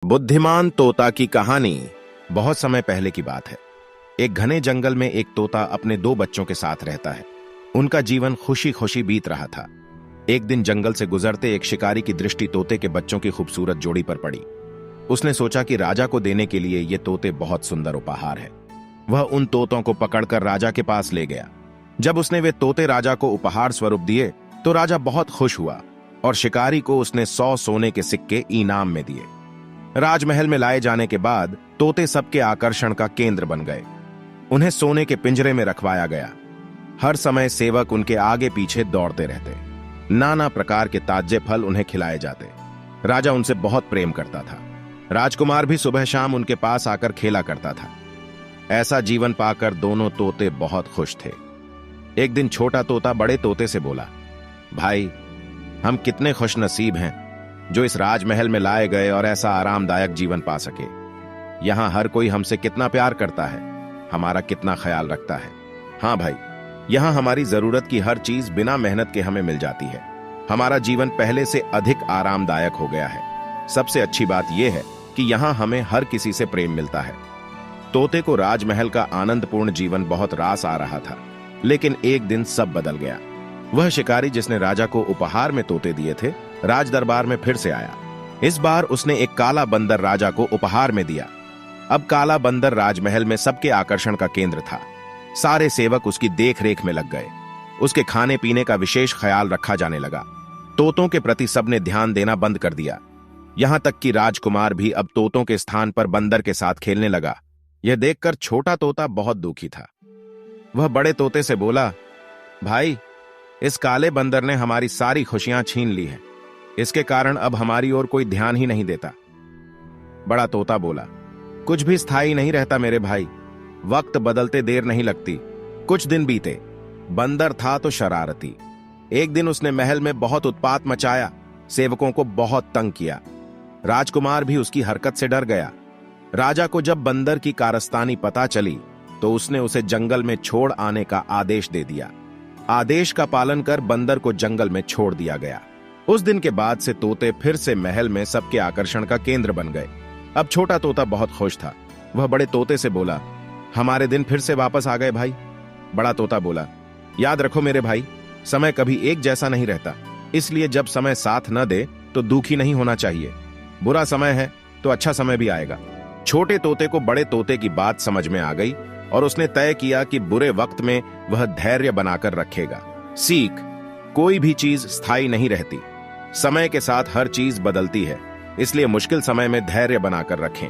बुद्धिमान तोता की कहानी। बहुत समय पहले की बात है। एक घने जंगल में एक तोता अपने दो बच्चों के साथ रहता है। उनका जीवन खुशी खुशी बीत रहा था। एक दिन जंगल से गुजरते एक शिकारी की दृष्टि तोते के बच्चों की खूबसूरत जोड़ी पर पड़ी। उसने सोचा कि राजा को देने के लिए ये तोते बहुत सुंदर उपहार है। वह उन तोतों को पकड़कर राजा के पास ले गया। जब उसने वे तोते राजा को उपहार स्वरूप दिए तो राजा बहुत खुश हुआ और शिकारी को उसने 100 सोने के सिक्के इनाम में दिए। राजमहल में लाए जाने के बाद तोते सबके आकर्षण का केंद्र बन गए। उन्हें सोने के पिंजरे में रखवाया गया। हर समय सेवक उनके आगे पीछे दौड़ते रहते। नाना प्रकार के ताजे फल उन्हें खिलाए जाते। राजा उनसे बहुत प्रेम करता था। राजकुमार भी सुबह शाम उनके पास आकर खेला करता था। ऐसा जीवन पाकर दोनों तोते बहुत खुश थे। एक दिन छोटा तोता बड़े तोते से बोला, भाई, हम कितने खुशनसीब हैं जो इस राजमहल में लाए गए और ऐसा आरामदायक जीवन पा सके। यहां हर कोई हमसे कितना प्यार करता है, हमारा कितना ख्याल रखता है। हाँ भाई, यहां हमारी जरूरत की हर चीज बिना मेहनत के हमें मिल जाती है। हमारा जीवन पहले से अधिक आरामदायक हो गया है। सबसे अच्छी बात यह है कि यहां हमें हर किसी से प्रेम मिलता है। तोते को राजमहल का आनंदपूर्ण जीवन बहुत रास आ रहा था, लेकिन एक दिन सब बदल गया। वह शिकारी जिसने राजा को उपहार में तोते दिए थे, राज दरबार में फिर से आया। इस बार उसने एक काला बंदर राजा को उपहार में दिया। अब काला बंदर राजमहल में सबके आकर्षण का केंद्र था। सारे सेवक उसकी देखरेख में लग गए। उसके खाने पीने का विशेष ख्याल रखा जाने लगा। तोतों के प्रति सबने ध्यान देना बंद कर दिया। यहां तक कि राजकुमार भी अब तोतों के स्थान पर बंदर के साथ खेलने लगा। यह देखकर छोटा तोता बहुत दुखी था। वह बड़े तोते से बोला, भाई, इस काले बंदर ने हमारी सारी खुशियां छीन ली हैं। इसके कारण अब हमारी ओर कोई ध्यान ही नहीं देता। बड़ा तोता बोला, कुछ भी स्थायी नहीं रहता मेरे भाई। वक्त बदलते देर नहीं लगती। कुछ दिन बीते। बंदर था तो शरारती। एक दिन उसने महल में बहुत उत्पात मचाया, सेवकों को बहुत तंग किया। राजकुमार भी उसकी हरकत से डर गया। राजा को जब बंदर की कारस्तानी पता चली तो उसने उसे जंगल में छोड़ आने का आदेश दे दिया। आदेश का पालन कर बंदर को जंगल में छोड़ दिया गया। उस दिन के बाद से तोते फिर से महल में सबके आकर्षण का केंद्र बन गए। अब छोटा तोता बहुत खुश था। वह बड़े तोते से बोला, हमारे दिन फिर से वापस आ गए भाई। बड़ा तोता बोला, याद रखो मेरे भाई, समय कभी एक जैसा नहीं रहता। इसलिए जब समय साथ न दे तो दुखी नहीं होना चाहिए। बुरा समय है तो अच्छा समय भी आएगा। छोटे तोते को बड़े तोते की बात समझ में आ गई और उसने तय किया कि बुरे वक्त में वह धैर्य बनाकर रखेगा। सीख, कोई भी चीज स्थायी नहीं रहती। समय के साथ हर चीज बदलती है, इसलिए मुश्किल समय में धैर्य बनाकर रखें।